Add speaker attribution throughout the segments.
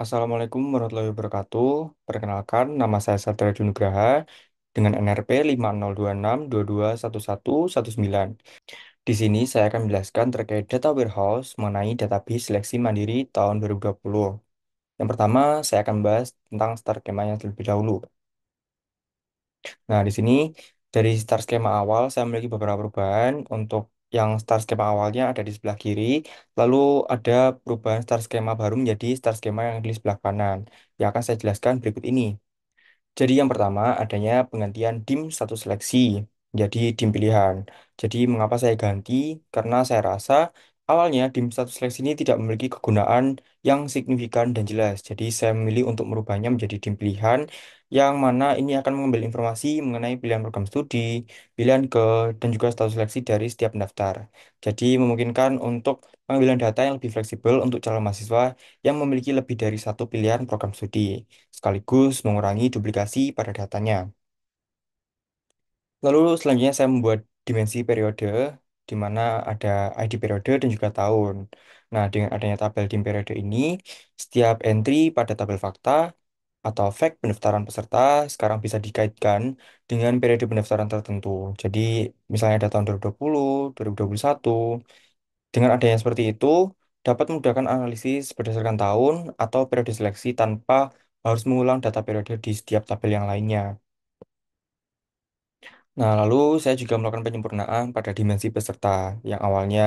Speaker 1: Assalamualaikum warahmatullahi wabarakatuh. Perkenalkan, nama saya Satria Nugraha dengan NRP 5026221119. Di sini saya akan menjelaskan terkait data warehouse mengenai database seleksi mandiri tahun 2020. Yang pertama, saya akan bahas tentang start skemanya terlebih dahulu. Nah, di sini dari start skema awal saya memiliki beberapa perubahan. Untuk yang start skema awalnya ada di sebelah kiri, lalu ada perubahan start skema baru menjadi start skema yang di sebelah kanan. Yang akan saya jelaskan berikut ini. Jadi yang pertama adanya penggantian dim satu seleksi jadi dim pilihan. Jadi mengapa saya ganti? Karena saya rasa awalnya dim satu seleksi ini tidak memiliki kegunaan yang signifikan dan jelas. Jadi saya memilih untuk merubahnya menjadi dim pilihan yang mana ini akan mengambil informasi mengenai pilihan program studi, pilihan ke dan juga status seleksi dari setiap pendaftar. Jadi memungkinkan untuk pengambilan data yang lebih fleksibel untuk calon mahasiswa yang memiliki lebih dari satu pilihan program studi sekaligus mengurangi duplikasi pada datanya. Lalu selanjutnya saya membuat dimensi periode di mana ada ID periode dan juga tahun. Nah, dengan adanya tabel dim periode ini, setiap entry pada tabel fakta atau fact pendaftaran peserta sekarang bisa dikaitkan dengan periode pendaftaran tertentu. Jadi, misalnya ada tahun 2020, 2021. Dengan adanya seperti itu, dapat memudahkan analisis berdasarkan tahun atau periode seleksi tanpa harus mengulang data periode di setiap tabel yang lainnya. Nah, lalu saya juga melakukan penyempurnaan pada dimensi peserta yang awalnya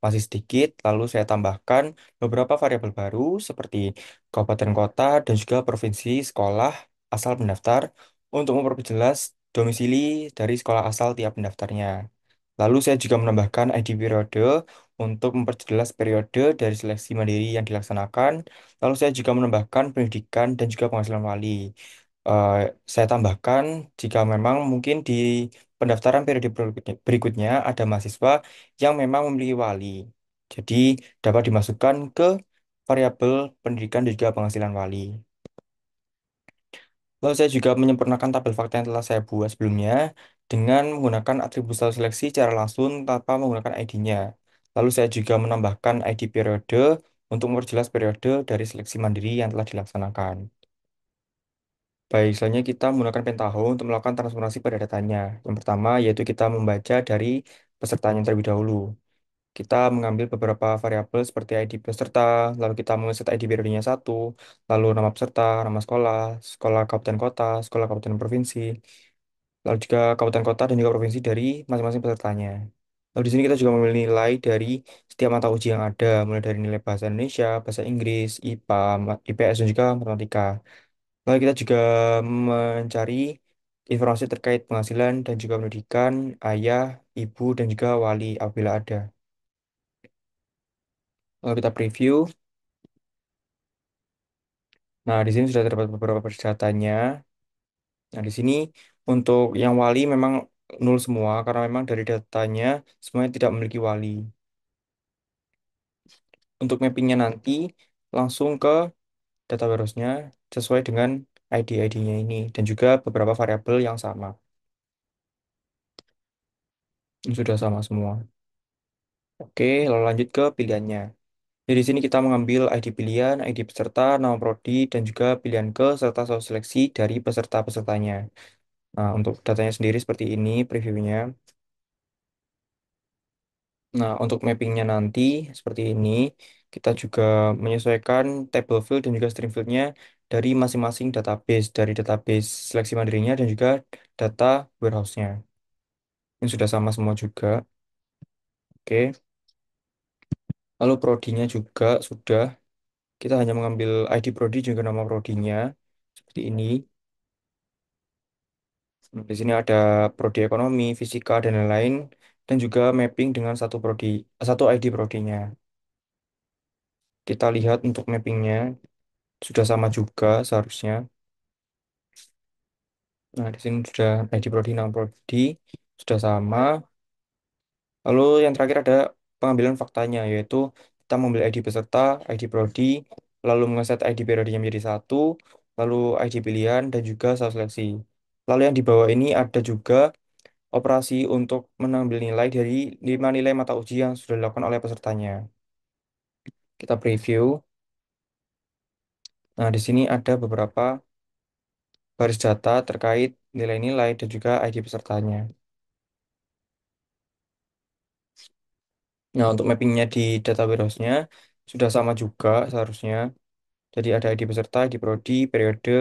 Speaker 1: masih sedikit, lalu saya tambahkan beberapa variabel baru seperti kabupaten kota dan juga provinsi sekolah asal pendaftar untuk memperjelas domisili dari sekolah asal tiap pendaftarnya. Lalu saya juga menambahkan ID periode untuk memperjelas periode dari seleksi mandiri yang dilaksanakan. Lalu saya juga menambahkan pendidikan dan juga penghasilan wali. Eh, saya tambahkan jika memang mungkin di pendaftaran periode berikutnya ada mahasiswa yang memang memiliki wali. Jadi dapat dimasukkan ke variabel pendidikan dan juga penghasilan wali. Lalu saya juga menyempurnakan tabel fakta yang telah saya buat sebelumnya dengan menggunakan atribut selalu seleksi secara langsung tanpa menggunakan ID-nya. Lalu saya juga menambahkan ID periode untuk memperjelas periode dari seleksi mandiri yang telah dilaksanakan. Baik, selanjutnya kita menggunakan Pentaho untuk melakukan transformasi pada datanya. Yang pertama yaitu kita membaca dari pesertanya terlebih dahulu. Kita mengambil beberapa variabel seperti ID peserta, lalu kita mengeset ID periodenya satu, lalu nama peserta, nama sekolah, sekolah kabupaten kota, sekolah kabupaten provinsi, lalu juga kabupaten kota dan juga provinsi dari masing-masing pesertanya. Lalu di sini kita juga memilih nilai dari setiap mata uji yang ada, mulai dari nilai bahasa Indonesia, bahasa Inggris, IPA, IPS, dan juga matematika. Lalu kita juga mencari informasi terkait penghasilan dan juga pendidikan, ayah, ibu, dan juga wali apabila ada. Lalu kita preview. Nah, di sini sudah terdapat beberapa persyaratannya. Nah, di sini untuk yang wali memang nol semua karena memang dari datanya semuanya tidak memiliki wali. Untuk mappingnya nanti langsung ke data warehouse-nya sesuai dengan ID-ID-nya ini dan juga beberapa variabel yang sama. Ini sudah sama semua. Oke, lalu lanjut ke pilihannya. Jadi di sini kita mengambil ID pilihan, ID peserta, nama prodi, dan juga pilihan ke serta soal seleksi dari peserta-pesertanya. Nah, untuk datanya sendiri seperti ini previewnya. Nah, untuk mappingnya nanti seperti ini, kita juga menyesuaikan table field dan juga string fieldnya dari masing-masing database, dari database seleksi mandirinya dan juga data warehouse-nya. Ini sudah sama semua juga. Oke. Lalu prodinya juga sudah. Kita hanya mengambil ID prodi juga nama prodinya. Seperti ini. Di sini ada prodi ekonomi, fisika, dan lain-lain. Dan juga mapping dengan satu prodi, satu ID prodinya. Kita lihat untuk mappingnya sudah sama juga seharusnya. Nah, di sini sudah ID prodi, nama prodi sudah sama. Lalu yang terakhir ada pengambilan faktanya, yaitu kita mengambil ID peserta, ID prodi, lalu mengeset ID periodenya menjadi satu, lalu ID pilihan, dan juga sel seleksi. Lalu yang di bawah ini ada juga operasi untuk mengambil nilai dari 5 nilai mata uji yang sudah dilakukan oleh pesertanya. Kita preview. Nah, di sini ada beberapa baris data terkait nilai-nilai dan juga ID pesertanya. Nah, untuk mappingnya di data warehouse-nya sudah sama juga seharusnya. Jadi ada ID peserta, ID prodi, periode,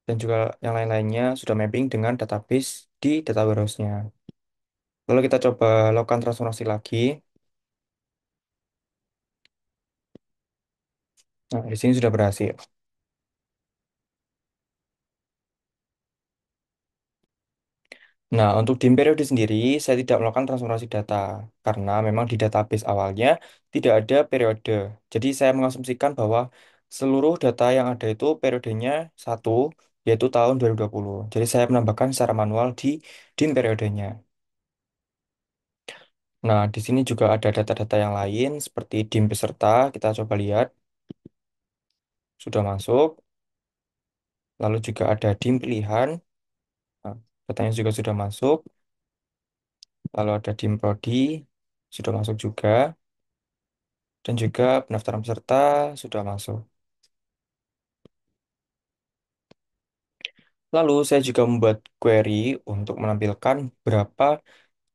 Speaker 1: dan juga yang lain-lainnya sudah mapping dengan database di data warehouse-nya. Lalu kita coba lakukan transformasi lagi. Nah, di sini sudah berhasil. Nah, untuk dim periode sendiri, saya tidak melakukan transformasi data karena memang di database awalnya tidak ada periode. Jadi saya mengasumsikan bahwa seluruh data yang ada itu periodenya satu, yaitu tahun 2020. Jadi saya menambahkan secara manual di dim periodenya. Nah, di sini juga ada data-data yang lain seperti dim peserta. Kita coba lihat, sudah masuk. Lalu juga ada dim pilihan. Nah, datanya juga sudah masuk. Lalu ada dim prodi, sudah masuk juga. Dan juga pendaftaran peserta sudah masuk. Lalu saya juga membuat query untuk menampilkan berapa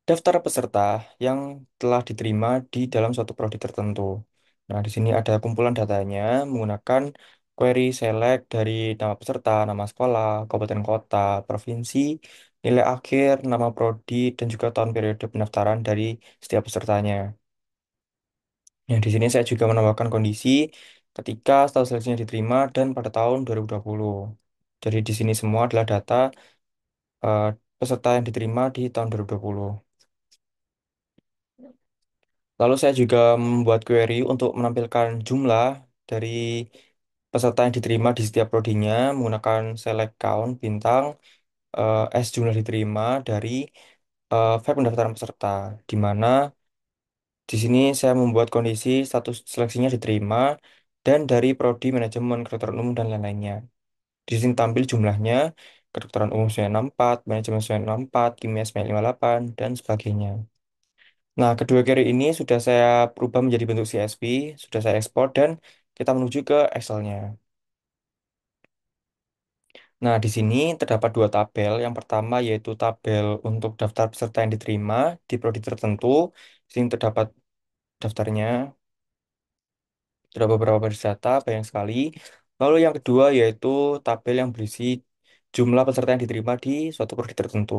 Speaker 1: daftar peserta yang telah diterima di dalam suatu prodi tertentu. Nah, di sini ada kumpulan datanya menggunakan query select dari nama peserta, nama sekolah, kabupaten kota, provinsi, nilai akhir, nama prodi, dan juga tahun periode pendaftaran dari setiap pesertanya. Nah, di sini saya juga menambahkan kondisi ketika status seleksinya diterima dan pada tahun 2020. Jadi di sini semua adalah data eh, peserta yang diterima di tahun 2020. Lalu saya juga membuat query untuk menampilkan jumlah dari peserta yang diterima di setiap prodinya menggunakan select count bintang S jumlah diterima dari file pendaftaran peserta, di mana di sini saya membuat kondisi status seleksinya diterima dan dari prodi manajemen, kedokteran umum, dan lain-lainnya. Di sini tampil jumlahnya, kedokteran umum 964, manajemen 964, kimia 958, dan sebagainya. Nah, kedua query ini sudah saya ubah menjadi bentuk CSV, sudah saya ekspor, dan kita menuju ke Excel-nya. Nah, di sini terdapat dua tabel. Yang pertama yaitu tabel untuk daftar peserta yang diterima di prodi tertentu. Di sini terdapat daftarnya, terdapat beberapa baris data, banyak sekali. Lalu yang kedua yaitu tabel yang berisi jumlah peserta yang diterima di suatu prodi tertentu.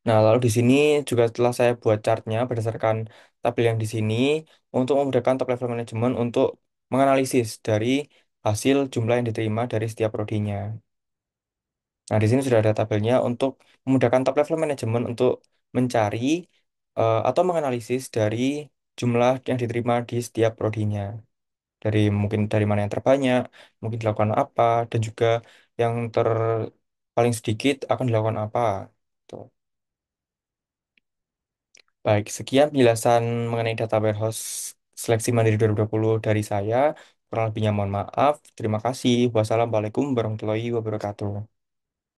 Speaker 1: Nah, lalu di sini juga telah saya buat chartnya berdasarkan tabel yang di sini untuk memudahkan top level management untuk menganalisis dari hasil jumlah yang diterima dari setiap prodinya. Nah, di sini sudah ada tabelnya untuk memudahkan top level management untuk mencari atau menganalisis dari jumlah yang diterima di setiap prodinya. Dari mungkin dari mana yang terbanyak, mungkin dilakukan apa, dan juga yang paling sedikit akan dilakukan apa. Tuh. Baik, sekian penjelasan mengenai data warehouse seleksi mandiri 2020 dari saya. Kurang lebihnya mohon maaf. Terima kasih. Wassalamualaikum warahmatullahi wabarakatuh.